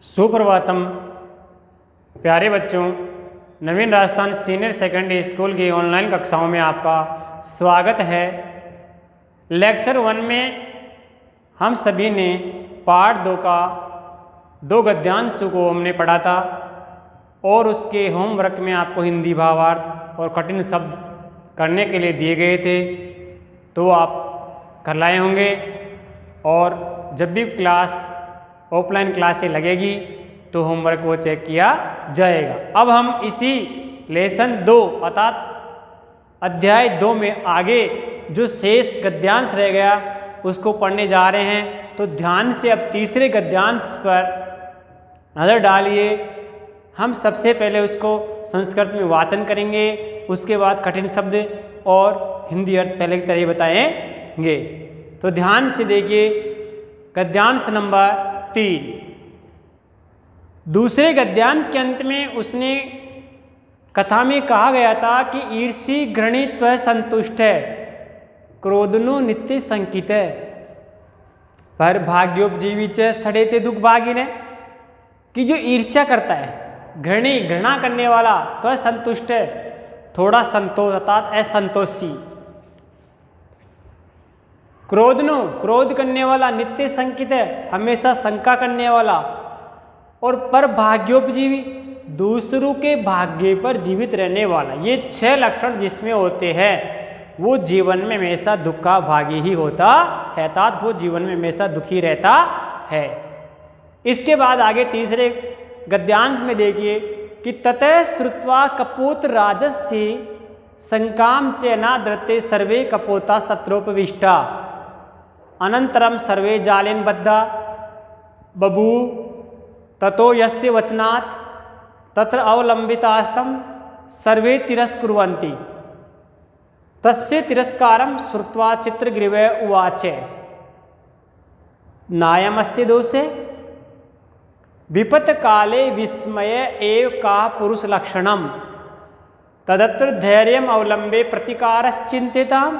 सुप्रभातम प्यारे बच्चों, नवीन Rajasthan senior secondary school की ऑनलाइन कक्षाओं में आपका स्वागत है। लेक्चर 1 में हम सभी ने पार्ट 2 का 2 गद्यांश को हमने पढ़ा था और उसके होमवर्क में आपको हिंदी भावार्थ और कठिन शब्द करने के लिए दिए गए थे, तो आप कर लाए होंगे। और जब भी ऑफलाइन क्लासें लगेगी तो होमवर्क वो चेक किया जाएगा। अब हम इसी लेसन 2 अर्थात अध्याय 2 में आगे जो शेष गद्यांश रह गया उसको पढ़ने जा रहे हैं। तो ध्यान से अब तीसरे गद्यांश पर नज़र डालिए। हम सबसे पहले उसको संस्कृत में वाचन करेंगे, उसके बाद कठिन शब्द और हिंदी अर्थ पहले की तरह बताएंगे। तो ध्यान से देखिए, गद्यांश नंबर 3। दूसरे गद्यांश के अंत में उसने कथा में कहा गया था कि ईर्षि घृणित व संतुष्ट है, क्रोधनो नित्य संकित है, पर भाग्योपजीवी च सड़ेते दुख भागी ने। कि जो ईर्ष्या करता है, घृणा करने वाला, तो संतुष्ट है, थोड़ा संतोष अर्थात असंतोषी। क्रोध करने वाला, नित्य संकित है, हमेशा शंका करने वाला, और पर भाग्योपजीवी, दूसरों के भाग्य पर जीवित रहने वाला। ये 6 लक्षण जिसमें होते हैं वो जीवन में हमेशा दुख का भागी ही होता है, अर्थात वो जीवन में हमेशा दुखी रहता है। इसके बाद आगे तीसरे गद्यांश में देखिए कि ततः श्रुत्वा कपोत राजस्य संकाम च नाद्रते सर्वे कपोता तत्रोपविष्टा अनंतरम सर्वे जालेन बद्धा बभू ततो यस्य वचनात् तत्र अवलंबितासम सर्वे तिरस्कुर्वन्ति तस्य तिरस्कारं श्रुत्वा चित्रग्रीवः उवाच नायमस्य दोषे विपत् काले विस्मय एव का पुरुष लक्षणम तदत्र धैर्यम अवलंबे प्रतिकारश्चिन्तिताम्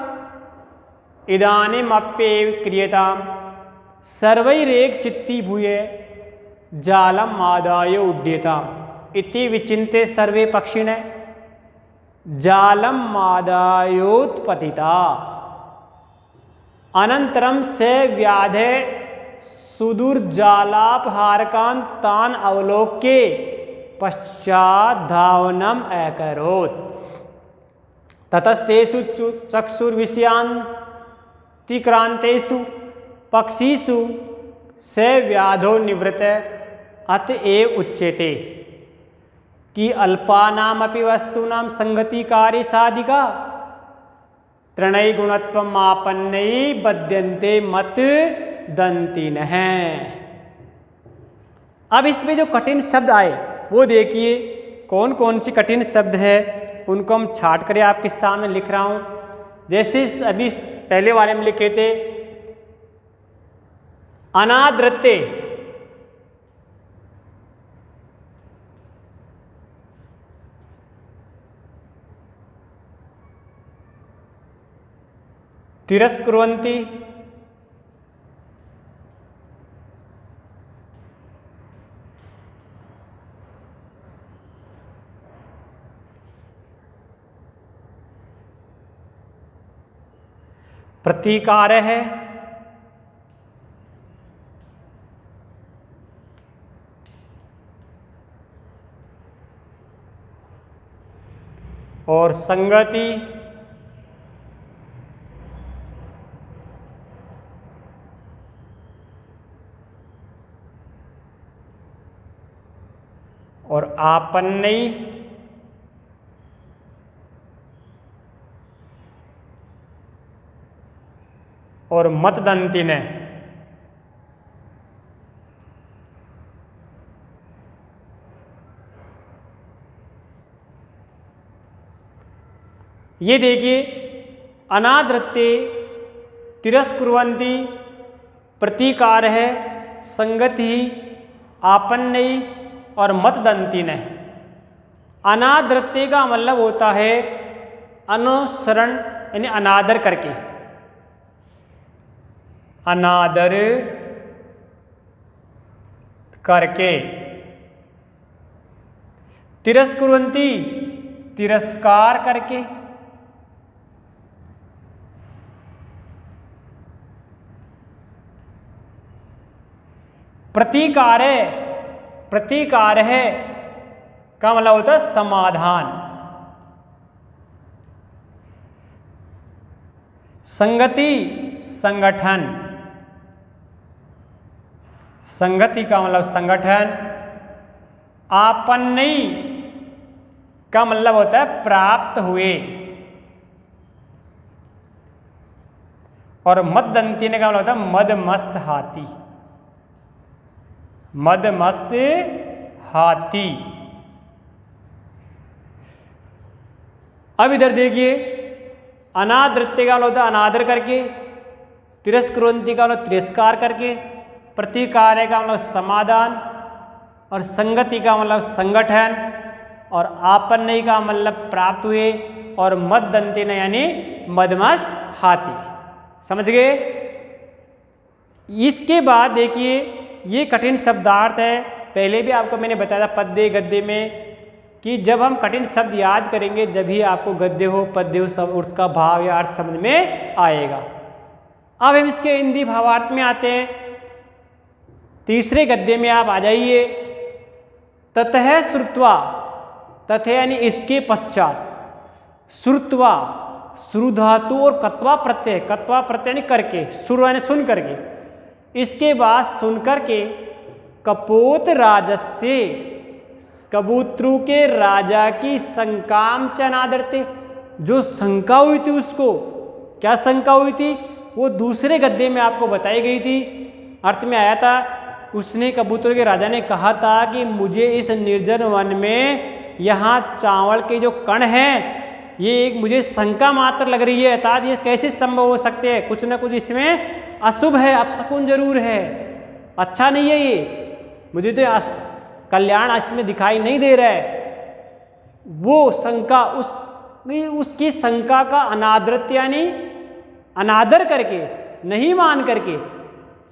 इदानीमप्येव क्रियताम् सर्वैरेक चित्ती भूये जालम आदाय उड्यताम् इति विचिन्ते सर्वे पक्षिणः जालम आदायोत्पतिता अनंतरम से व्याधे सुदूरजालापहारकान् तान् अवलोक्य पश्चात् धावनम अकरोत् ततस्तेषु चक्षुर्विषयान्तिक्रान्तेषु पक्षिषु से व्याधो निवृत्त अतएव उच्यते कि अल्पानामपि वस्तूनां संगतिकारी साधिका त्रणय गुणत्वम् आपन्नै बध्यन्ते मत दंतिन है। अब इसमें जो कठिन शब्द आए वो देखिए कौन कौन सी कठिन शब्द है, उनको हम छाट कर आपके सामने लिख रहा हूं। जैसे अभी पहले वाले में लिखे थे अनादृत्य, तिरस्कुर्वन्ति, प्रतीकार है, और संगति, और आपन्नई, और मतदंती ने। ये देखिए अनादृत्य, तिरस्कुर्वन्ति, प्रतीकार है, संगति, आपन्नई और मतदंती ने। अनादृत्य का मतलब होता है अनुसरण यानी अनादर करके, अनादर करके, तिरस्कुर्वन्ति तिरस्कार करके, प्रतिकारे प्रतिकारः का मतलब होता है समाधान, संगति संगठन, संगति का मतलब संगठन, आपन्नई का मतलब होता है प्राप्त हुए, और मददंती का मतलब होता है मदमस्त हाथी, मदमस्त हाथी। अब इधर देखिए, अनादृत्य का मतलब होता है अनादर करके, तिरस्कुर्वन्ति का मतलब तिरस्कार करके, प्रतिकार्य का मतलब समाधान, और संगति का मतलब संगठन, और आपन्नई का मतलब प्राप्त हुए, और मददंती ने यानी मदमस्त हाथी। समझ गए? इसके बाद देखिए, ये कठिन शब्दार्थ है। पहले भी आपको मैंने बताया था पद्य गद्य में कि जब हम कठिन शब्द याद करेंगे जब ही आपको गद्य हो पद्य हो सब उसका भाव या अर्थ समझ में आएगा। अब हम इसके हिंदी भावार्थ में आते हैं। तीसरे गद्य में आप आ जाइए। ततः श्रुत्वा, ततः यानी इसके पश्चात, श्रुत्वा श्रु धातु और कत्वा प्रत्यय, कत्वा प्रत्यय यानी करके, श्रु यानी सुन करके, इसके बाद सुन करके कपोत राजस्य, कबूतरों के राजा की शंकाम च अनादरते, जो शंका हुई थी उसको, क्या शंका हुई थी वो दूसरे गद्य में आपको बताई गई थी, अर्थ में आया था। उसने कबूतरों के राजा ने कहा था कि मुझे इस निर्जन वन में यहाँ चावल के जो कण हैं ये एक मुझे शंका मात्र लग रही है, अर्थात ये कैसे संभव हो सकते हैं, कुछ ना कुछ इसमें अशुभ है, अपशकुन जरूर है, अच्छा नहीं है ये, मुझे तो कल्याण इसमें दिखाई नहीं दे रहा है। वो शंका उसकी शंका का अनादरत यानी अनादर करके, नहीं मान करके,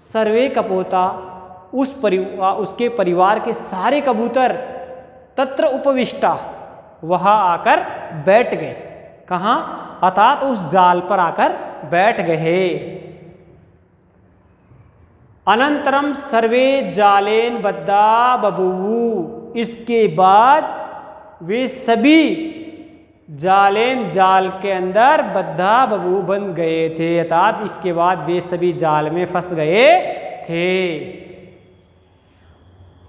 सर्वे कपोता उसके परिवार के सारे कबूतर तत्र उपविष्टा वहां आकर बैठ गए। कहाँ? अर्थात उस जाल पर आकर बैठ गए। अनंतरम सर्वे जालेन बद्धा बभूवु, इसके बाद वे सभी जालेन जाल के अंदर बद्धा बभूवु बंध गए थे, अर्थात इसके बाद वे सभी जाल में फंस गए थे।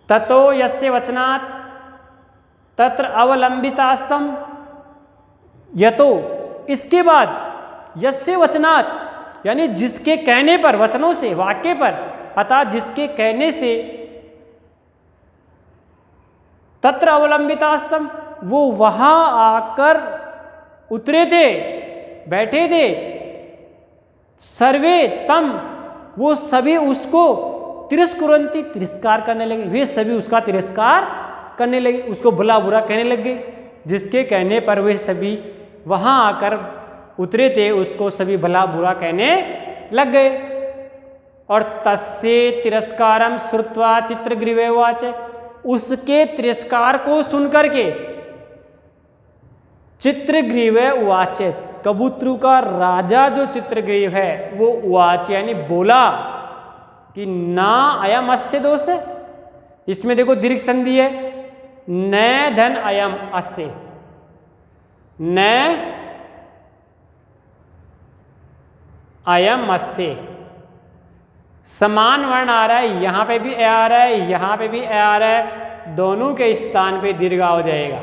ततो यस्य वचनात् तत्र अवलंबितास्तम, यतो इसके बाद, यस्य वचनात् यानी जिसके कहने पर, वचनों से, वाक्य पर, अर्थात जिसके कहने से, तत्र अवलंबितास्तम वो वहां आकर उतरे थे, बैठे थे, सर्वे तम वो सभी उसको तिरस्कुर्वन्ति तिरस्कार करने लगे, वे सभी उसका तिरस्कार करने लगे, उसको भला बुरा कहने लगे, जिसके कहने पर वे सभी वहां आकर उतरे थे उसको सभी भला बुरा कहने लग गए। और तस्य तिरस्कारम श्रुत्वा चित्रग्रीवे उवाच, उसके तिरस्कार को सुनकर के चित्रग्रीवे उवाच, कबूतरों का राजा जो चित्रग्रीव है वो उवाच यानी बोला कि ना अयम अस्य दोष, इसमें देखो दीर्घ संधि है, न धन अयम अस्य, न अयम अस्य, समान वर्ण आ रहा है, यहां पे भी ए आ रहा है, यहां पे भी ए आ रहा है, दोनों के स्थान पे दीर्घ हो जाएगा।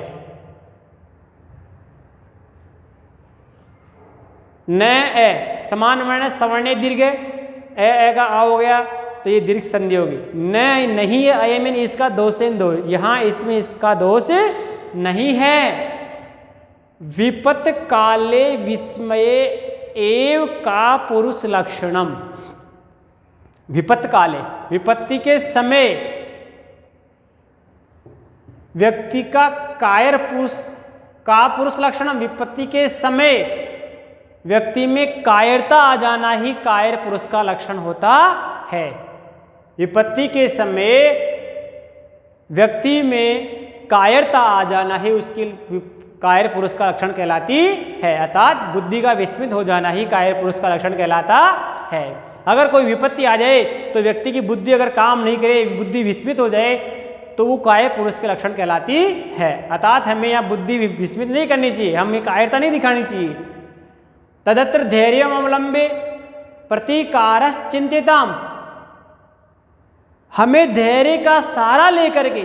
न ए समान वर्ण सवर्णे दीर्घ, ए का आ हो गया तो ये दीर्घ संधि होगी। न नहीं है अयम इसका दोष दो, यहां इसमें इसका दोष नहीं है। विपत काले विस्मये एव का पुरुष लक्षणम, विपत काले विपत्ति के समय व्यक्ति का कायर पुरुष का पुरुष लक्षणम, विपत्ति के समय व्यक्ति में कायरता आ जाना ही कायर पुरुष का लक्षण होता है। विपत्ति के समय व्यक्ति में कायरता आ जाना ही उसकी कायर पुरुष का लक्षण कहलाती है, अर्थात बुद्धि का विस्मित हो जाना ही कायर पुरुष का लक्षण कहलाता है। अगर कोई विपत्ति आ जाए तो व्यक्ति की बुद्धि अगर काम नहीं करे, बुद्धि विस्मित हो जाए, तो वो कायर पुरुष के लक्षण कहलाती है। अर्थात हमें यहाँ बुद्धि विस्मित नहीं करनी चाहिए, हमें कायरता नहीं दिखानी चाहिए। तदत्र धैर्यम अवलंबे प्रतिकारस चिंतिताम, हमें धैर्य का सहारा लेकर के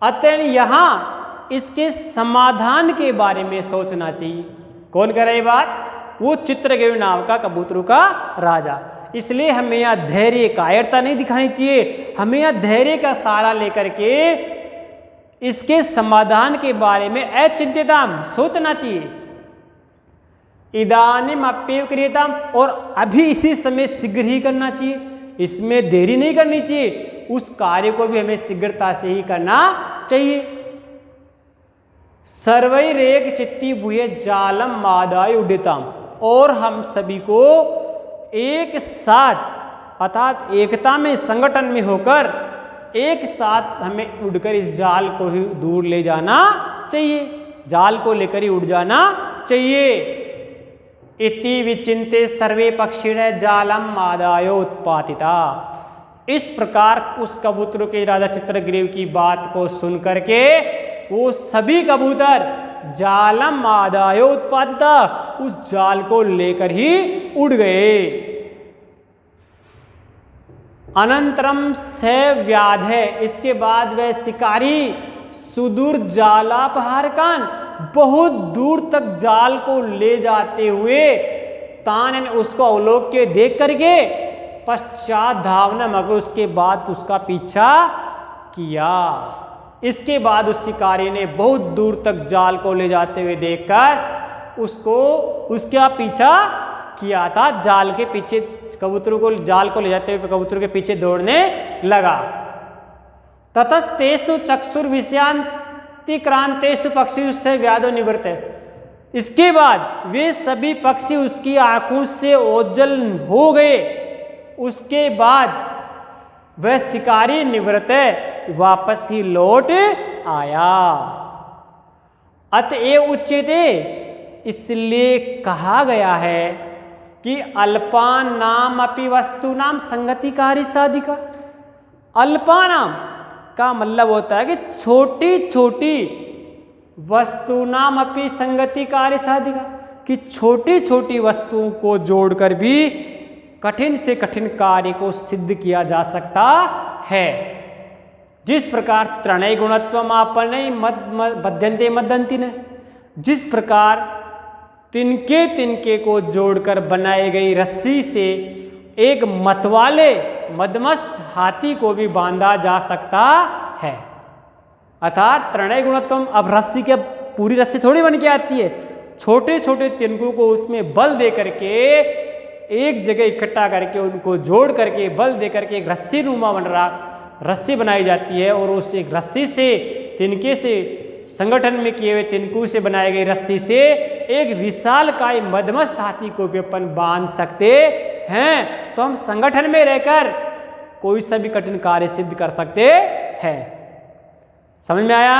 अतः यहाँ इसके समाधान के बारे में सोचना चाहिए। कौन कह रहा है ये बात? वो चित्रगिरि नाम का कबूतरों का राजा। इसलिए हमें यहाँ धैर्य कायरता नहीं दिखानी चाहिए, हमें यहाँ धैर्य का सहारा लेकर के इसके समाधान के बारे में अचिंतिताम सोचना चाहिए। इदानीम अप्येव क्रियताम, और अभी इसी समय शीघ्र ही करना चाहिए, इसमें देरी नहीं करनी चाहिए, उस कार्य को भी हमें शीघ्रता से ही करना चाहिए। सर्वैरेक चित्ती भूये जालम मादाय उड्डिताम, और हम सभी को एक साथ अर्थात एकता में संगठन में होकर एक साथ हमें उड़कर इस जाल को ही दूर ले जाना चाहिए, जाल को लेकर ही उड़ जाना चाहिए। इति विचिंते सर्वे पक्षिणः जालम मादायो उत्पातिता, इस प्रकार उस कबूतरों के राजा चित्रग्रीव की बात को सुन करके वो सभी कबूतर जालम आदायो उत्पादिता, उस जाल को लेकर ही उड़ गए। अनंतरम स व्याधे, इसके बाद वह शिकारी सुदूर जालापहारकान, बहुत दूर तक जाल को ले जाते हुए तान उसको अवलोक के देख करके पश्चात धावना, मगर उसके बाद उसका पीछा किया। इसके बाद उस शिकारी ने बहुत दूर तक जाल को ले जाते हुए देखकर उसको उसका पीछा किया था, जाल के पीछे कबूतरों को जाल को ले जाते हुए कबूतरों के पीछे दौड़ने लगा। ततस्तेषु चक्षुर विषयांति क्रांतेषु पक्षी उससे व्याधो निवृत्त है, इसके बाद वे सभी पक्षी उसकी आंखों से ओझल हो गए। उसके बाद वह शिकारी निवृत्त वापस ही लौट आया। अतएव उच्यते, इसलिए कहा गया है कि अल्पान नाम अपि वस्तु नाम संगतिकारी साधिका। अल्पानाम का मतलब होता है कि छोटी छोटी वस्तु नाम अपि संगतिकारी साधिका, कि छोटी छोटी वस्तुओं को जोड़कर भी कठिन से कठिन कार्य को सिद्ध किया जा सकता है। जिस प्रकार त्रणय गुणत्व आपने बध्यंते मदंती ने, जिस प्रकार तिनके तिनके को जोड़कर बनाई गई रस्सी से एक मतवाले मदमस्त हाथी को भी बांधा जा सकता है। अर्थात त्रणय गुणत्व, अब रस्सी के पूरी रस्सी थोड़ी बन के आती है, छोटे छोटे तिनकों को उसमें बल दे करके एक जगह इकट्ठा करके उनको जोड़ करके बल दे करके एक रस्सी नुमा बन रहा रस्सी बनाई जाती है, और उस एक रस्सी से तिनके से संगठन में किए हुए तिनकों से बनाई गई रस्सी से एक विशालकाय मदमस्त हाथी को भी अपन बांध सकते हैं। तो हम संगठन में रहकर कोई सा भी कठिन कार्य सिद्ध कर सकते हैं। समझ में आया?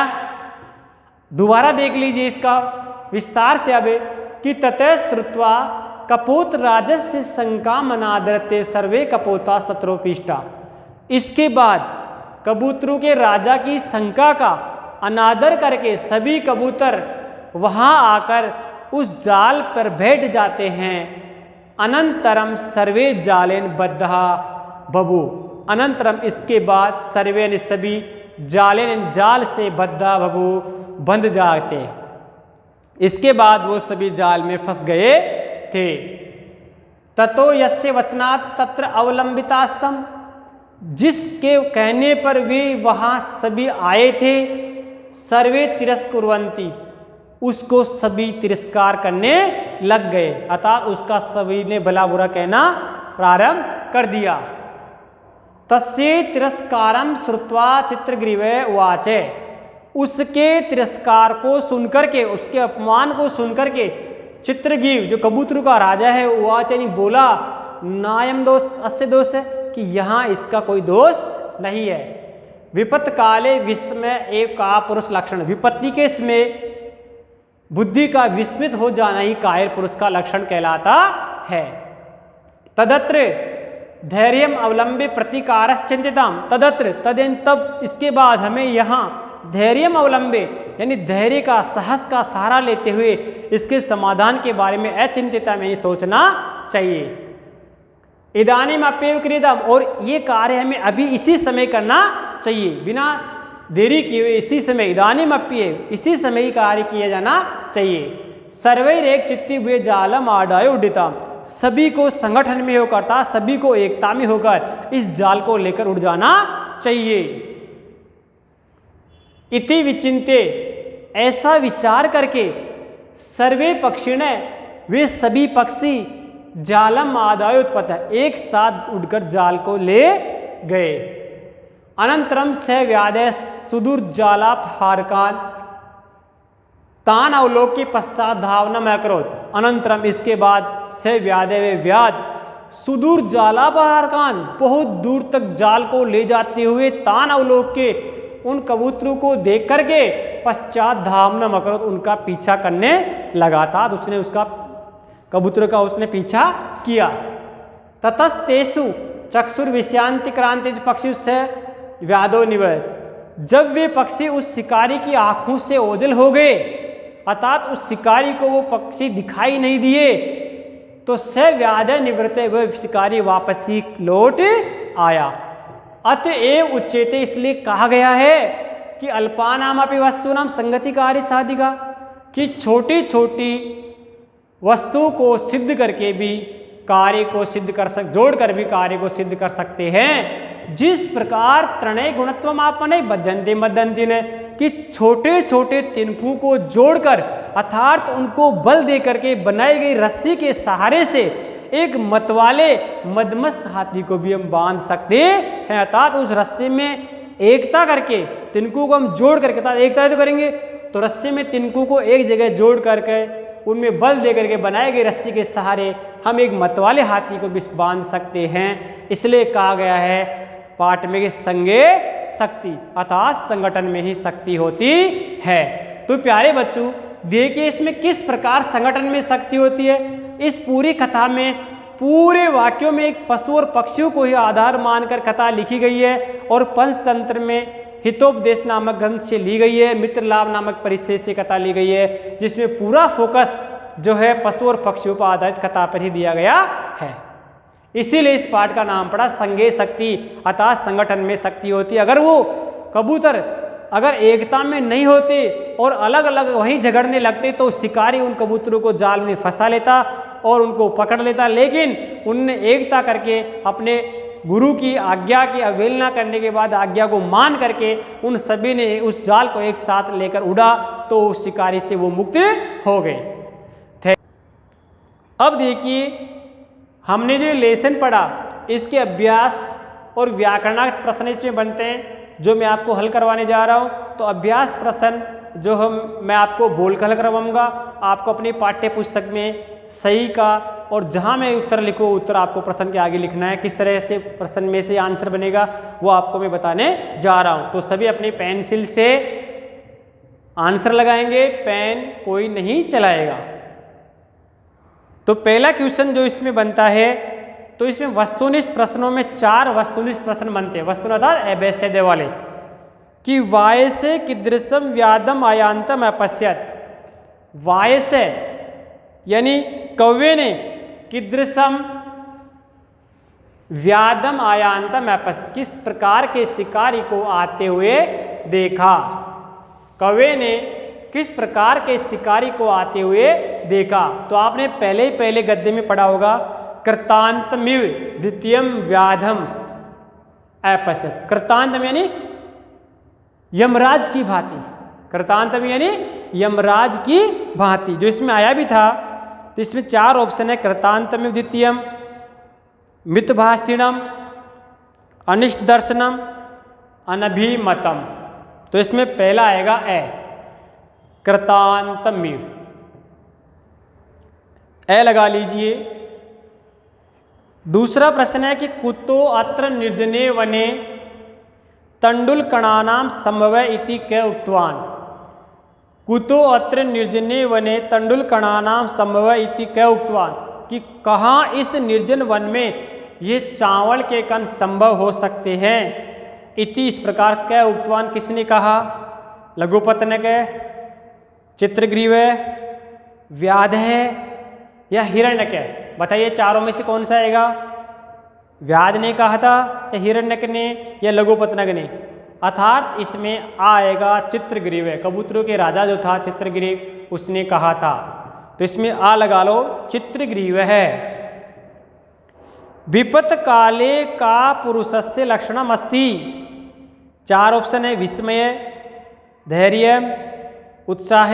दोबारा देख लीजिए इसका विस्तार से अब कि ततः श्रुत्वा कपोत राजस्य शंका मनादरते सर्वे कपोता तत्रोपिष्टा। इसके बाद कबूतरों के राजा की शंका का अनादर करके सभी कबूतर वहां आकर उस जाल पर बैठ जाते हैं। अनंतरम सर्वे जालेन बद्धा बबू, अनंतरम इसके बाद सर्वे ने सभी जालेन जाल से बद्धा बबू बंध जाते। इसके बाद वो सभी जाल में फंस गए थे। ततो यस्य वचनात् तत्र अवलंबितास्तम, जिसके कहने पर वे वहां सभी आए थे, सर्वे तिरस्कुर्वन्ति, उसको सभी तिरस्कार करने लग गए, अर्थात उसका सभी ने भला बुरा कहना प्रारंभ कर दिया। तस्य तिरस्कारम श्रुत्वा चित्रग्रीवे उवाचे, उसके तिरस्कार को सुनकर के, उसके अपमान को सुनकर के चित्रग्रीव जो कबूतरों का राजा है उवाचे ने बोला, नायम दोष अस्य दोष है, कि यहाँ इसका कोई दोष नहीं है। विपत्त काले विस्मय एव का पुरुष लक्षण, विपत्ति के समय बुद्धि का विस्मित हो जाना ही कायर पुरुष का लक्षण कहलाता है। तदत्र धैर्यम अवलंबे प्रतिकारस चिंतिताम, तदत्र तब इसके बाद हमें यहाँ धैर्यम अवलंबे यानी धैर्य का साहस का सहारा लेते हुए इसके समाधान के बारे में अचिंतिता में सोचना चाहिए। इदानीम अप्येव क्रियताम, और ये कार्य हमें अभी इसी समय करना चाहिए, बिना देरी किए हुए इसी समय, इदानीम अप्येव इसी समय ही कार्य किया जाना चाहिए। सर्वैरेक चित्ती हुए जालम आडाय उड्डिताम, सभी को संगठन में होकर था, सभी को एकता में होकर इस जाल को लेकर उड़ जाना चाहिए। इति विचिंते, ऐसा विचार करके सर्वे पक्षिण, वे सभी पक्षी जालम आदाय उत्पत्त, एक साथ उड़कर जाल को ले गए। अनंतरम स व्यादय सुदूर जालापहारकान तान अवलोक के पश्चात धावना मैं करोत, अनंतरम इसके बाद स व्यादय वे व्याध सुदूर जालापहारकान, बहुत दूर तक जाल को ले जाते हुए तान अवलोक के उन कबूतरों को देख करके पश्चात धावना मकरोत, उनका पीछा करने लगा था, उसने उसका कबूतर का उसने पीछा किया। ततस्तेषु चक्षुर विषयांति क्रांति पक्षी से व्याधो निवृत्त, जब वे पक्षी उस शिकारी की आंखों से ओझल हो गए, अर्थात उस शिकारी को वो पक्षी दिखाई नहीं दिए, तो स व्याध निवृत्त, वह शिकारी वापस ही लौट आया। अतएव उच्चेते, इसलिए कहा गया है कि अल्पानामपि वस्तूनाम संगतिकारी साधिका, कि छोटी छोटी वस्तु को सिद्ध करके भी कार्य को सिद्ध कर जोड़कर भी कार्य को सिद्ध कर सकते हैं। जिस प्रकार त्रणय गुणत्व आपने बद्धंते मद्धंती ने, कि छोटे छोटे तिनकों को जोड़कर अर्थात उनको बल दे करके बनाई गई रस्सी के सहारे से एक मतवाले मदमस्त हाथी को भी हम बांध सकते हैं, अर्थात उस रस्सी में एकता करके तिनकों को हम जोड़ करके, अर्थात एकता तो करेंगे तो रस्सी में तिनकों को एक जगह जोड़ करके उनमें बल दे करके बनाई गई रस्सी के सहारे हम एक मतवाले हाथी को भी बांध सकते हैं। इसलिए कहा गया है पाठ में कि संगे शक्ति, अर्थात संगठन में ही शक्ति होती है। तो प्यारे बच्चों देखिए इसमें किस प्रकार संगठन में शक्ति होती है। इस पूरी कथा में पूरे वाक्यों में एक पशु और पक्षियों को ही आधार मानकर कथा लिखी गई है और पंचतंत्र में हितोपदेश नामक ग्रंथ से ली गई है, मित्रलाभ नामक परिच्छेद से कथा ली गई है, जिसमें पूरा फोकस जो है पशु और पक्षियों पर आधारित कथा पर ही दिया गया है। इसीलिए इस पाठ का नाम पड़ा संगे शक्ति, अर्थात संगठन में शक्ति होती है। अगर वो कबूतर अगर एकता में नहीं होते और अलग अलग वहीं झगड़ने लगते तो शिकारी उन कबूतरों को जाल में फंसा लेता और उनको पकड़ लेता, लेकिन उनने एकता करके अपने गुरु की आज्ञा की अवहेलना करने के बाद आज्ञा को मान करके उन सभी ने उस जाल को एक साथ लेकर उड़ा तो उस शिकारी से वो मुक्त हो गए। अब देखिए हमने जो लेसन पढ़ा इसके अभ्यास और व्याकरणात्मक प्रश्न इसमें बनते हैं जो मैं आपको हल करवाने जा रहा हूँ। तो अभ्यास प्रश्न जो मैं आपको बोलकर हल करवाऊंगा, आपको अपनी पाठ्य पुस्तक में सही का और जहाँ मैं उत्तर लिखूँ उत्तर आपको प्रश्न के आगे लिखना है। किस तरह से प्रश्न में से आंसर बनेगा वो आपको मैं बताने जा रहा हूँ। तो सभी अपनी पेंसिल से आंसर लगाएंगे, पेन कोई नहीं चलाएगा। तो पहला क्वेश्चन जो इसमें बनता है तो इसमें वस्तुनिष्ठ प्रश्नों में 4 वस्तुनिष्ठ प्रश्न बनते हैं। वस्तुनिष्ठ अभ्यास वाले कि वाय से कीदृशम व्यादम आयांतम अपश्यत, वाय से यानी कौवे ने कीदृशम व्यादम आयांतम अपश्यत, किस प्रकार के शिकारी को आते हुए देखा। कौवे ने किस प्रकार के शिकारी को आते हुए देखा। तो आपने पहले गद्य में पढ़ा होगा कृतांतमिव द्वितीयम व्याधम अपश्यत। कृतांतम यानी यमराज की भांति, कृतांतम यानी यमराज की भांति, जो इसमें आया भी था। तो इसमें 4 ऑप्शन है, कृतांतमिव द्वितीयम, मितभाषिणम, अनिष्ट दर्शनम, अनभिमतम। तो इसमें पहला आएगा ए, कृतांतमिव, ए लगा लीजिए। दूसरा प्रश्न है कि कुतो अत्र निर्जने वने तंडुलकणानां संभवः इति क उक्तवान्। कुतो अत्र निर्जने वने तंडुलकणानां संभवः इति क उक्तवान्, कि कहाँ इस निर्जन वन में ये चावल के कण संभव हो सकते हैं। इति इस प्रकार क उक्तवान् किसने कहा? लघुपतनक है, चित्रग्रीव है, व्याध है या हिरण्यक है? बताइए चारों में से कौन सा आएगा? व्याध ने कहा था या हिरण्यक ने या लघुपतनक ने? अर्थात इसमें आएगा चित्रग्रीव है। कबूतरों के राजा जो था चित्रग्रीव, उसने कहा था, तो इसमें आ लगा लो, चित्रग्रीव है। विपत काले का पुरुषस्य लक्षणम अस्ति। 4 ऑप्शन है, विस्मय, धैर्य, उत्साह,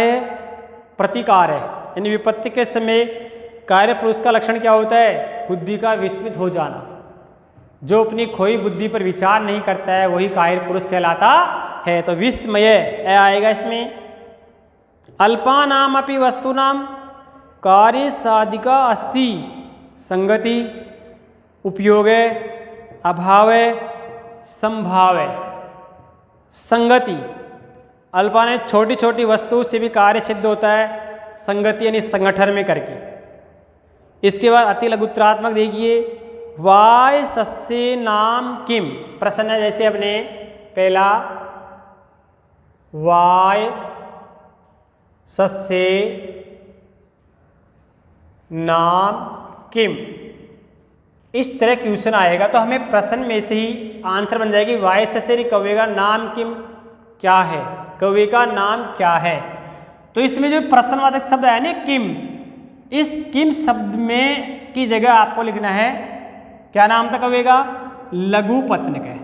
प्रतिकार है। यानी विपत्ति के समय कार्य पुरुष का लक्षण क्या होता है? बुद्धि का विस्मित हो जाना। जो अपनी खोई बुद्धि पर विचार नहीं करता है वही कार्य पुरुष कहलाता है। तो विस्मय आएगा इसमें। अल्पानाम अपि वस्तूनाम कार्य साधिका अस्ति। संगति, उपयोग, अभाव, संभाव। संगति, अल्पा ने छोटी छोटी वस्तु से भी कार्य सिद्ध होता है, संगति यानी संगठन में करके। इसके बाद अति लघुत्रात्मक देखिए, वाय सस्य नाम किम। प्रश्न है जैसे अपने पहला, वाय सस्य नाम किम, इस तरह क्वेश्चन आएगा तो हमें प्रश्न में से ही आंसर बन जाएगी वाय सस्य कव्य का नाम किम क्या है, कव्य का नाम क्या है। तो इसमें जो प्रश्नवाचक शब्द है ना किम, इस किम शब्द में की जगह आपको लिखना है, क्या नाम था कव्य का? लघुपतनक है।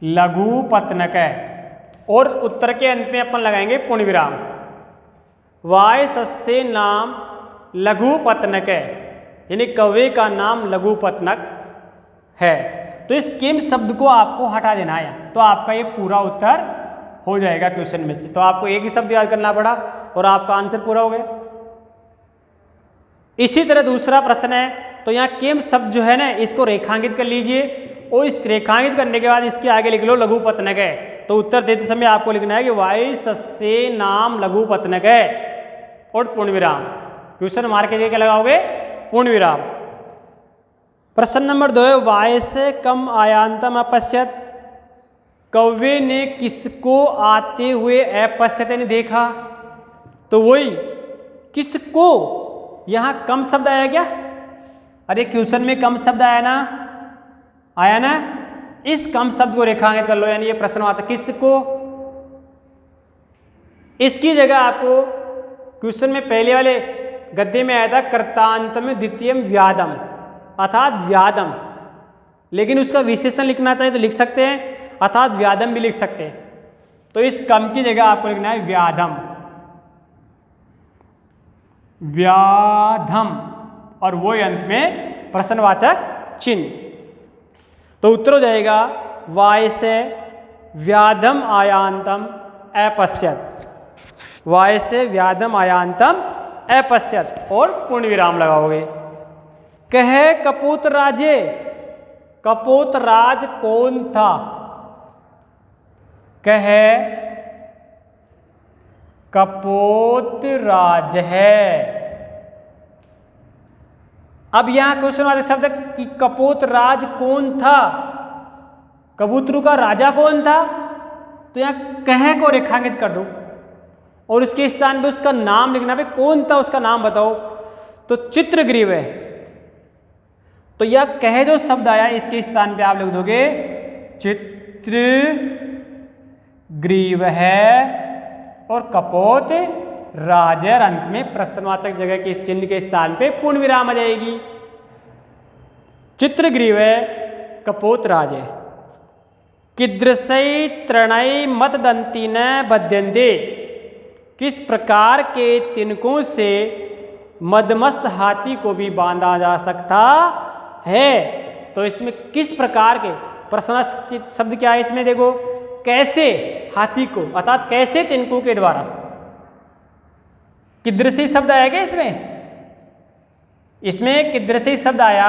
लघुपतनक है। और उत्तर के अंत में अपन लगाएंगे पूर्ण विराम। वाय सस्य नाम लघुपतनक है, यानी कव्य का नाम लघुपतनक है। तो इस किम शब्द को आपको हटा देना है, तो आपका ये पूरा उत्तर हो जाएगा क्वेश्चन में से। तो आपको एक ही शब्द याद करना पड़ा और आपका आंसर पूरा हो गया। इसी तरह दूसरा प्रश्न है, तो यहाँ किम शब्द जो है ना, इसको रेखांकित कर लीजिए और इस रेखांकित करने के बाद इसके आगे लिख लो लघुपतनक है। तो उत्तर देते समय आपको लिखना है कि वाय सस्य नाम लघुपतनक है और पूर्ण विराम। क्वेश्चन मार्क के क्या लगाओगे? पूर्ण विराम। प्रश्न नंबर 2 है, वाय से कम आयांतम अपश्यत। कव्य ने किसको आते हुए अपश्यत यानी देखा? तो वही किसको, यहां कम शब्द आया क्या? अरे क्वेश्चन में कम शब्द आया ना, आया ना? इस कम शब्द को रेखांकित कर लो, यानी ये प्रश्नवाचक किसको। इसकी जगह आपको क्वेश्चन में पहले वाले गद्य में आया था कर्तांत में द्वितीयम व्यादम, अर्थात व्यादम, लेकिन उसका विशेषण लिखना चाहिए तो लिख सकते हैं, अर्थात व्यादम भी लिख सकते हैं। तो इस कम की जगह आपको लिखना है व्याधम, व्याधम, और वो अंत में प्रश्नवाचक चिन्ह। तो उत्तर हो जाएगा वाय से व्याधम आयांतम अपश्यत, वाय से व्याधम आयांतम अपश्यत और पूर्ण विराम लगाओगे। कहे कपोत राजे, कपोत राज कौन था? कहे कपोत राज है। अब यहां क्वेश्चन वाले शब्द कि कपोत राज कौन था, कबूतरों का राजा कौन था? तो यहां कह को रेखांकित कर दो और उसके स्थान पे उसका नाम लिखना, पे कौन था उसका नाम बताओ। तो चित्रग्रीव है, तो यह कह जो शब्द आया इसके स्थान पे आप लिख दोगे चित्रग्रीव है और कपोत राज, अंत में प्रश्नवाचक जगह के इस चिन्ह के स्थान पे पूर्ण विराम आ जाएगी। चित्रग्रीव है, कपोत राज है। कीदृशै त्रणय मतदंती न बध्यन्ते, किस प्रकार के तिनकों से मदमस्त हाथी को भी बांधा जा सकता है। तो इसमें किस प्रकार के, प्रश्न शब्द क्या है इसमें देखो, कैसे हाथी को, अर्थात कैसे तिनकों के द्वारा। कीदृशी शब्द आया क्या इसमें? इसमें कीदृशी शब्द आया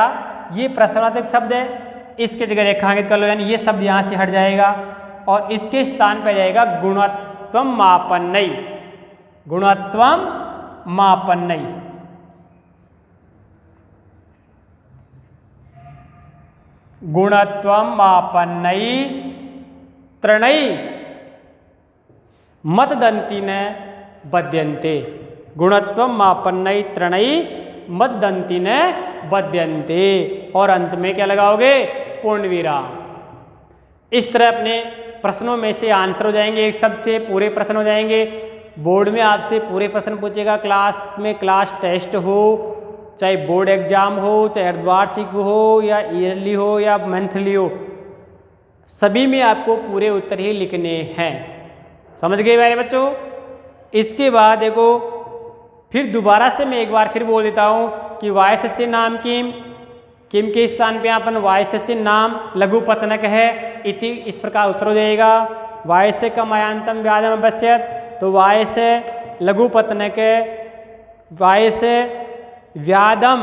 ये प्रश्नवाचक शब्द है, इसके जगह रेखांकित कर लो, यानी ये शब्द यहाँ से हट जाएगा और इसके स्थान पर जाएगा गुणत्वम मापन्नई, गुणत्वम मापन्नई। गुणत्वम मापन्नई त्रणई मतदंतिन बध्यन्ते, गुणत्वम मापन्नई त्रणई मतदंतिन बध्यन्ते। और अंत में क्या लगाओगे? पूर्ण विराम। इस तरह अपने प्रश्नों में से आंसर हो जाएंगे, एक शब्द से पूरे प्रश्न हो जाएंगे। बोर्ड में आपसे पूरे प्रश्न पूछेगा, क्लास में क्लास टेस्ट हो, चाहे बोर्ड एग्जाम हो, चाहे अर्धवार्षिक हो या ईयरली हो या मंथली हो, सभी में आपको पूरे उत्तर ही लिखने हैं। समझ गए मेरे बच्चों? इसके बाद देखो, फिर दोबारा से मैं एक बार फिर बोल देता हूँ कि वायसस्य नाम किम, किम के स्थान पे अपन वायसस्य नाम लघु पतनक है इति, इस प्रकार उत्तर हो जाएगा। वायस्य कम आयांतम व्याधम अवश्यत, तो वायस्य लघु पतनक, वायस्य व्याधम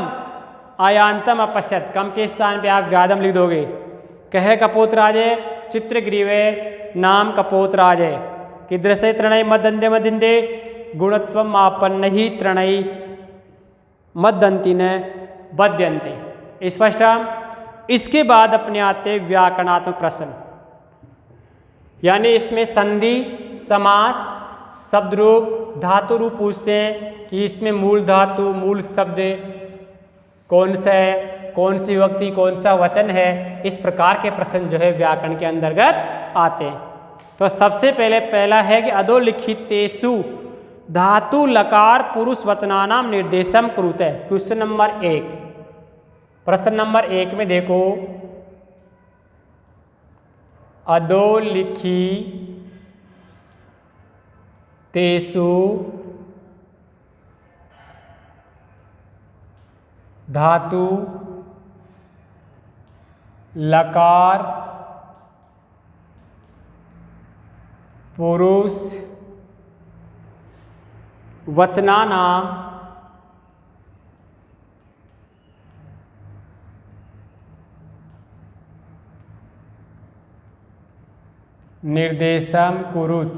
आयांतम अपश्यत, कम के स्थान पे आप व्याधम लिख दोगे। कह कपोतराजे चित्रग्रीवे नाम कपोतराजे, कीदृशे त्रणय मदंदे मदिंदे गुणत्वम मापन्नहि त्रणय मद्दंतिन बध्यन्ते। स्पष्ट? इसके बाद अपने आते व्याकरणात्मक प्रश्न, यानी इसमें संधि, समास, शब्द रूप, धातु रूप पूछते हैं कि इसमें मूल धातु, मूल शब्द कौन सा है, कौन सी विभक्ति, कौन सा वचन है। इस प्रकार के प्रश्न जो है व्याकरण के अंतर्गत आते हैं। तो सबसे पहला है कि अधोलिखितेषु धातु लकार पुरुष वचनानाम निर्देशम कुरुते। क्वेश्चन नंबर 1, प्रश्न नंबर 1 में देखो, अधोलिखितेषु धातु लकार पुरुष वचनानाम निर्देशम कुरुत।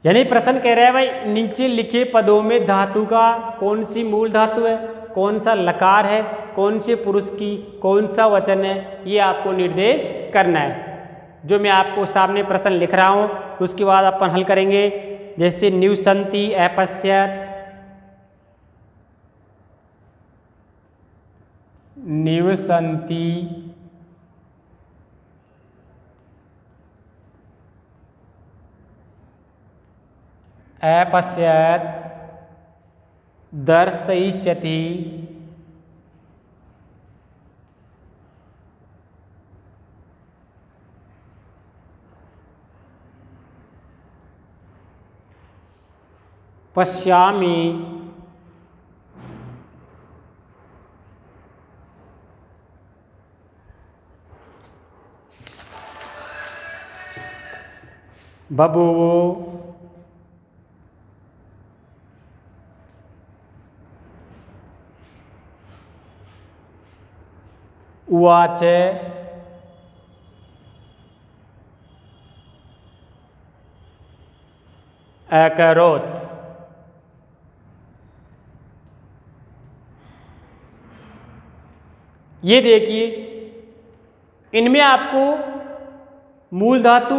यानी प्रश्न कह रहा है भाई, नीचे लिखे पदों में धातु का कौन सी मूल धातु है, कौन सा लकार है, कौन से पुरुष की, कौन सा वचन है, ये आपको निर्देश करना है। जो मैं आपको सामने प्रश्न लिख रहा हूँ उसके बाद अपन हल करेंगे। जैसे निवसंति, अपश्यत, निवसंति, अपश्यत, दर्शयिष्यति, पश्यामि, बभूवो, उवाच, अकरोत्। ये देखिए, इनमें आपको मूल धातु,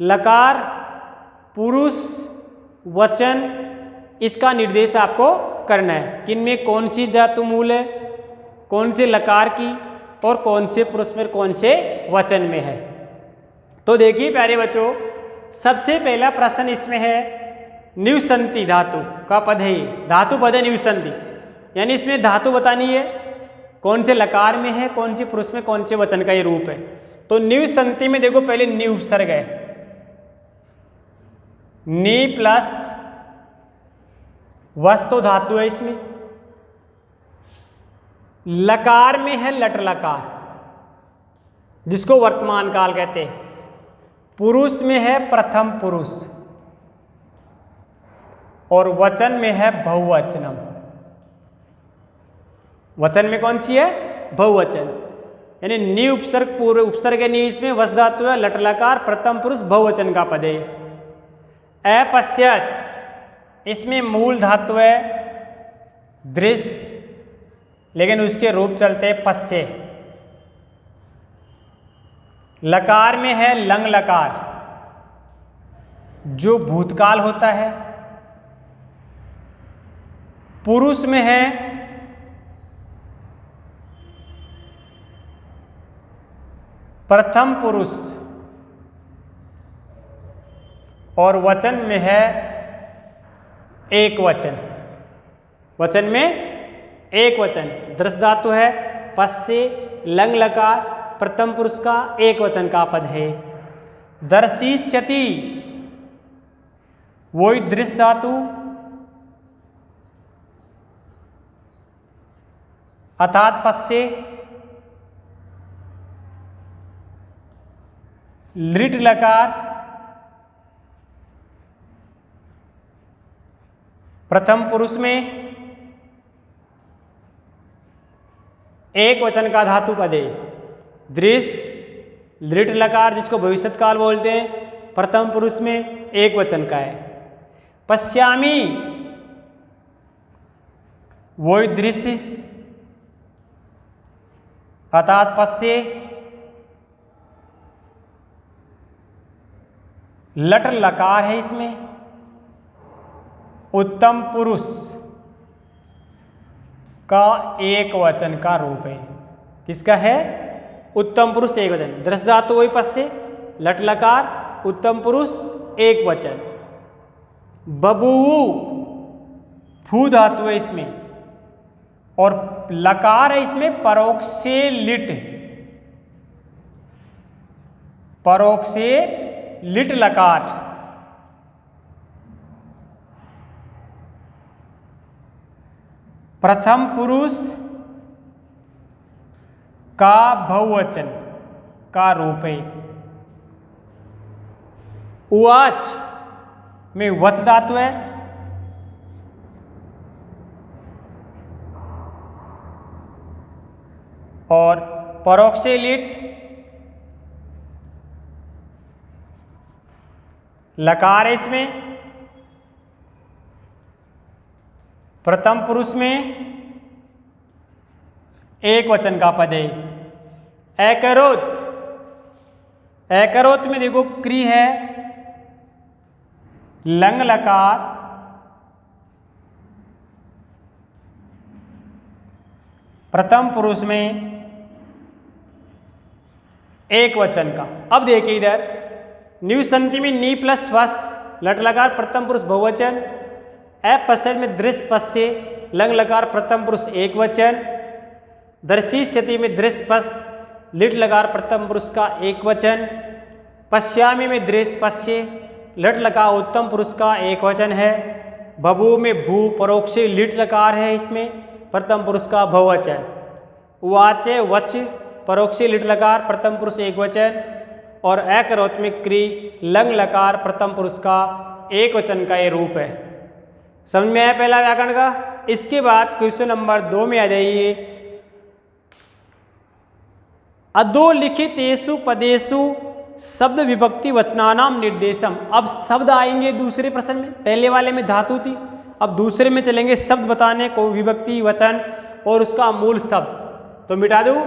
लकार, पुरुष, वचन, इसका निर्देश आपको करना है कि इनमें कौन सी धातु मूल है, कौन से लकार की और कौन से पुरुष में, कौन से वचन में है। तो देखिए प्यारे बच्चों, सबसे पहला प्रश्न इसमें है निवसंति धातु का पद है। धातु पद है निवसंति, यानी इसमें धातु बतानी है, कौन से लकार में है, कौन से पुरुष में, कौन से वचन का ये रूप है। तो निवसंति में देखो, पहले नि उपसर्ग है, नी प्लस वस्तु धातु है इसमें। लकार में है लट लकार, जिसको वर्तमान काल कहते हैं। पुरुष में है प्रथम पुरुष और वचन में है बहुवचनम। वचन में कौन सी है? बहुवचन। यानी नी उपसर्ग पूर्व उपसर्ग नी इसमें वस धातु है, लट लकार प्रथम पुरुष बहुवचन का पद है। अपश्यत इसमें मूल धातु है दृश्य, लेकिन उसके रूप चलते हैं पश्य। लकार में है लंग लकार जो भूतकाल होता है। पुरुष में है प्रथम पुरुष, और वचन में है एक वचन। वचन में एक वचन, दृश्य धातु है पश्य, लंग लकार प्रथम पुरुष का एक वचन का पद है। दर्शिष्यति वही दृश्य धातु अर्थात पश्य, लिट लकार प्रथम पुरुष में एक वचन का धातु पद है। दृश्य लिट लकार जिसको भविष्यत काल बोलते हैं, प्रथम पुरुष में एक वचन का है। पश्यामि वही दृश्य अर्थात पश्य, लट लकार है इसमें, उत्तम पुरुष का एक वचन का रूप है। किसका है? उत्तम पुरुष एक वचन। दृश्य धातु वही पश्य, लट लकार उत्तम पुरुष एक वचन। बबूवु फू धातु है इसमें, और लकार है इसमें परोक्षे लिट, परोक्षे लिट लकार। प्रथम पुरुष का बहुवचन का रूप है। उवाच में वच धातु है, और परोक्षे लिट लकार है इसमें, प्रथम पुरुष में एक वचन का पद है। एकरोत, एकरोत में देखो क्री है लंग लकार प्रथम पुरुष में एक वचन का। अब देखिए इधर न्यूसंति में नी प्लस वस, लट लकार प्रथम पुरुष बहुवचन, अपश्यत में दृश्य पश्य, लंग लकार प्रथम पुरुष एक वचन। दर्शिष्यति में दृश्य पश्य, लिट लकार प्रथम पुरुष का एक वचन। पश्यामि में दृश्य पश्य, लट लकार उत्तम पुरुष का एक वचन है। बबू में भू परोक्षे लिट लकार है इसमें, प्रथम पुरुष का बहुवचन। उवाचे वच परोक्षे लिट लकार प्रथम पुरुष एक वचन, और एकरोत में क्री लंग लकार प्रथम पुरुष का एक वचन का ये रूप है। समझ में आया पहला व्याकरण का? इसके बाद क्वेश्चन नंबर 2 में आ जाइए। अधोलिखितेषु पदेषु शब्द विभक्ति वचनानाम निर्देशम। अब शब्द आएंगे दूसरे प्रश्न में, पहले वाले में धातु थी, अब दूसरे में चलेंगे शब्द बताने को, विभक्ति वचन और उसका मूल शब्द। तो मिटा दूं,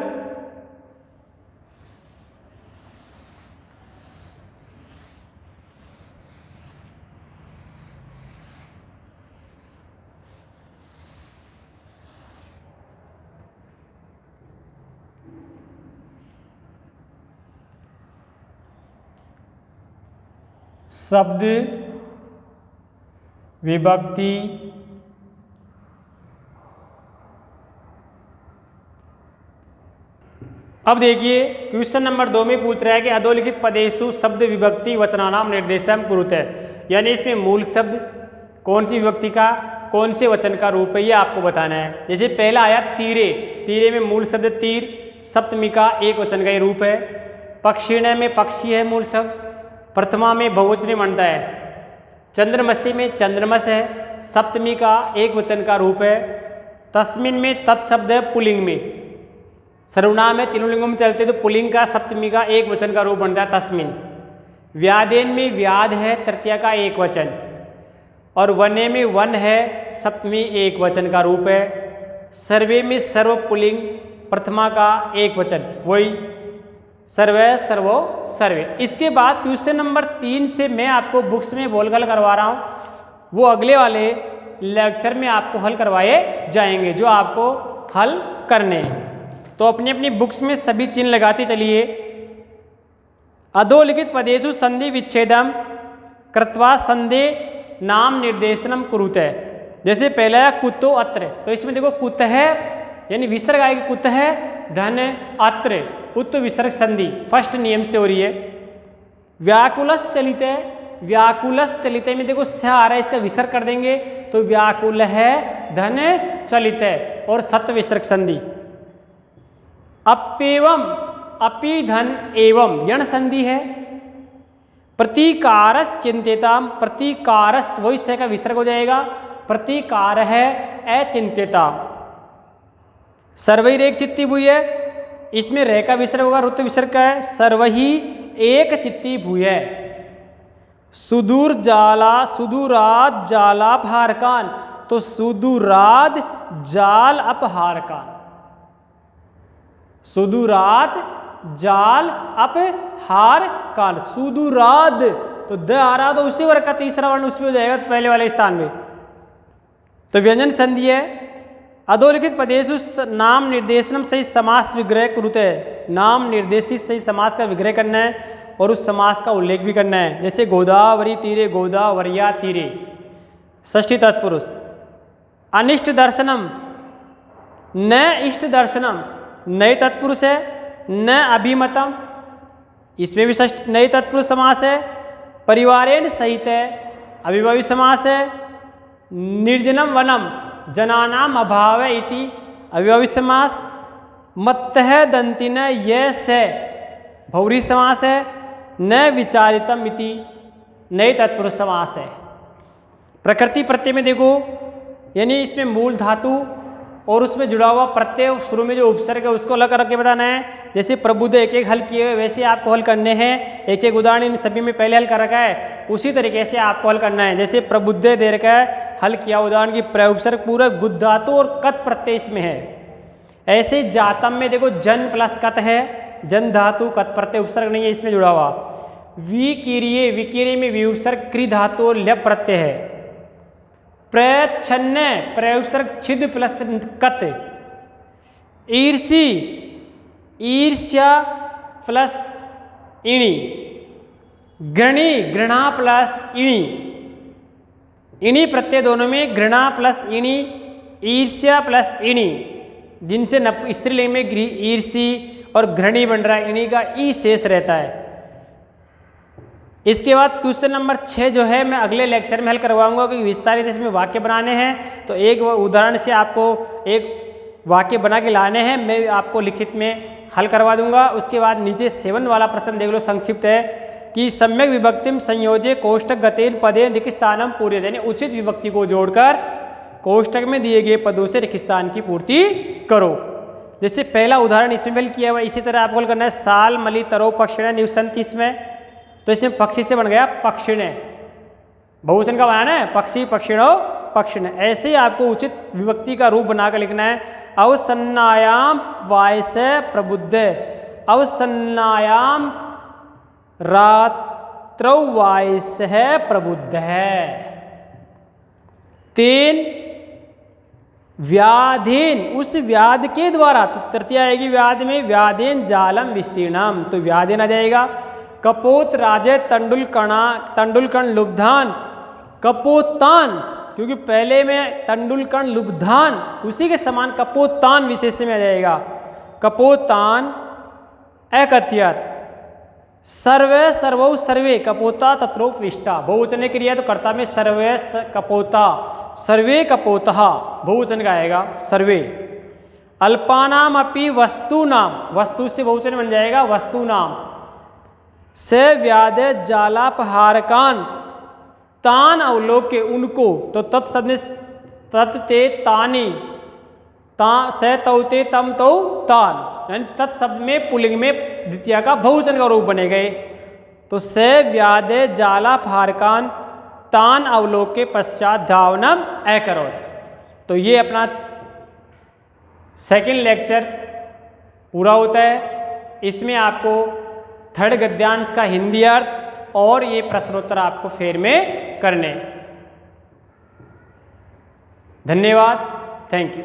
शब्द विभक्ति अब देखिए क्वेश्चन नंबर 2 में पूछ रहा है कि अधोलिखित पदेषु शब्द विभक्ति वचनानाम निर्देशम कुरुते, यानी इसमें मूल शब्द कौन सी विभक्ति का कौन से वचन का रूप है ये आपको बताना है। जैसे पहला आया तीरे, तीरे में मूल शब्द तीर, सप्तमी का एक वचन का ये रूप है। पक्षिण में पक्षी है मूल शब्द, प्रथमा में बहुवचन बनता है। चंद्रमसी में चंद्रमस है, सप्तमी का एक वचन का रूप है। तस्मिन में तत् शब्द है पुल्लिंग में, सर्वनाम है तीनों लिंगों में चलते तो पुल्लिंग का सप्तमी का एक वचन का रूप बनता है तस्मिन। व्यादेन में व्याद है तृतीया का एक वचन, और वने में वन है सप्तमी एक वचन का रूप है। सर्वे में सर्व पुल्लिंग प्रथमा का एक वचन, वही सर्वे सर्वो सर्वे। इसके बाद क्वेश्चन नंबर 3 से मैं आपको बुक्स में बोल गल करवा रहा हूँ, वो अगले वाले लेक्चर में आपको हल करवाए जाएंगे जो आपको हल करने हैं। तो अपनी अपनी बुक्स में सभी चिन्ह लगाते चलिए। अधोलिखित पदेषु संधि विच्छेदम कृत्वा संधि नाम निर्देशनम कुरुते। जैसे पहला है कुतो अत्र, तो इसमें देखो कुत है यानी विसर्ग आएगी, कुत है धन अत्र उत्त विसर्ग संधि फर्स्ट नियम से हो रही है। व्याकुलस चलित है, व्याकुलस चलित में देखो स आ रहा है, इसका विसर्ग कर देंगे तो व्याकुल है धन चलित है और सत विसर्ग संधि। अप्येवम अपि धन एवं यण संधि है। प्रतीकारस चिंतिताम, प्रतीकारस वही से का विसर्ग हो जाएगा, प्रतीकार है अचिंतिता। सर्वही रेख चित्ती भूय है, इसमें रे का विसर्ग होगा, रुत विसर्ग का है। सर्वही एक चित्ती भूय है। सुदूर जाला सुदूराद जाला अपहारकान, तो सुदूराद जाल अपहारकान, सुदूराद जाल अपहारकान, सुदूराद तो द आ रहा तो उसी वर्ग का तीसरा वर्ण उसमें हो जाएगा पहले वाले स्थान में, तो व्यंजन संधि है। अधोलिखित पदेषु नाम निर्देशनम सही समास विग्रह कुरुते, नाम निर्देशित सही समास का विग्रह करना है और उस समास का उल्लेख भी करना है। जैसे गोदावरी तीरे गोदावरिया तीरे षष्ठी तत्पुरुष। अनिष्ट दर्शनम न इष्ट दर्शनम नए तत्पुरुष है, न अभिमतम इसमें भी षष्ठी नए तत्पुरुष समास है। परिवारेण सहित है अभिभावी समास है। निर्जनम वनम जनानाम अभाव इति अभिभावी समास। मत्तः दंतिन यह से भौरी समास है। न विचारितम इति नए तत्पुरुष समास है। प्रकृति प्रत्यय में देखो यानी इसमें मूल धातु और उसमें जुड़ा हुआ प्रत्यय शुरू में जो उपसर्ग है उसको अलग करके बताना है। जैसे प्रबुद्ध एक एक हल किए हुए वैसे आपको हल करने हैं, एक एक उदाहरण इन सभी में पहले हल कर रखा है उसी तरीके से आपको हल करना है। जैसे प्रबुद्ध दे रखा है, हल किया उदाहरण की उपसर्ग पूरक बुद्ध धातु और कत प्रत्यय इसमें है। ऐसे जातम में देखो जन प्लस कत है, जन धातु कत प्रत्यय उपसर्ग नहीं है इसमें जुड़ा हुआ। विकीरिये विकीरिये में विउपसर्ग क्रि धातु और ल्यप प्रत्यय है। प्रच्छन्न प्रउपसर्ग छिद प्लस कत। ईर्षि ईर्ष्या प्लस इणी। घृणी घृणा प्लस इणी, इणी प्रत्यय दोनों में घृणा प्लस इणी, ईर्ष्या प्लस इणी, जिनसे स्त्रीलिंग में ईर्षि और घृणी बन रहा है, इणी का ई शेष रहता है। इसके बाद क्वेश्चन नंबर 6 जो है मैं अगले लेक्चर में हल करवाऊंगा क्योंकि विस्तारित इसमें वाक्य बनाने हैं। तो एक उदाहरण से आपको एक वाक्य बना के लाने हैं, मैं आपको लिखित में हल करवा दूंगा। उसके बाद नीचे 7 वाला प्रश्न देख लो, संक्षिप्त है कि सम्यक विभक्तिम संयोजे कोष्टक गतेन पदेन रिक्तस्थानम पूर्यते, यानी उचित विभक्ति को जोड़कर कोष्टक में दिए गए पदों से रिक्तस्थान की पूर्ति करो। जैसे पहला उदाहरण इसमें हल किया हुआ, इसी तरह आपको हल करना है। साल मलि तरो पक्षिण निवसंत, इसमें तो इसमें पक्षी से बन गया पक्षिण, बहुवचन का बनाना है पक्षी पक्षिणो पक्षिण। ऐसे ही आपको उचित विभक्ति का रूप बनाकर लिखना है। अवसन्नायाम वायस प्रबुद्ध, अवसन्नायाम रात्रौ वायस है प्रबुद्ध है। 3 व्याधीन उस व्याध के द्वारा, तो तृतीय आएगी व्याध में, व्याधीन जालम विस्तीर्णम, तो व्याधीन आ जाएगा। कपोत राजे तंडुलकर्ण लुब्धान, कपोतान क्योंकि पहले में तंडुलकर्ण लुब्धान उसी के समान कपोतान विशेष में आ जाएगा। कपोतान एकत्यत। सर्वे सर्वौ सर्वे कपोता तत्रोपविष्टा, बहुवचन क्रिया तो कर्ता में सर्वे कपोता, सर्वे कपोतः बहुवचन का आएगा सर्वे। अल्पानाम अपि वस्तु नाम, वस्तु से बहुवचन बन जाएगा वस्तु नाम। से व्याध जालापहारकान, तान अवलोके उनको, तो तत्सदृश तत्ते तानी स तौ ते तम तौ तान, यानी तत्शब्द में पुल्लिंग में द्वितीया का बहुवचन का रूप बने गए। तो स व्यादे जाला फारकान तान अवलोके पश्चात धावनम अकरोत। तो ये अपना सेकंड लेक्चर पूरा होता है। इसमें आपको थर्ड गद्यांश का हिंदी अर्थ और ये प्रश्नोत्तर आपको फेर में करने। धन्यवाद, थैंक यू।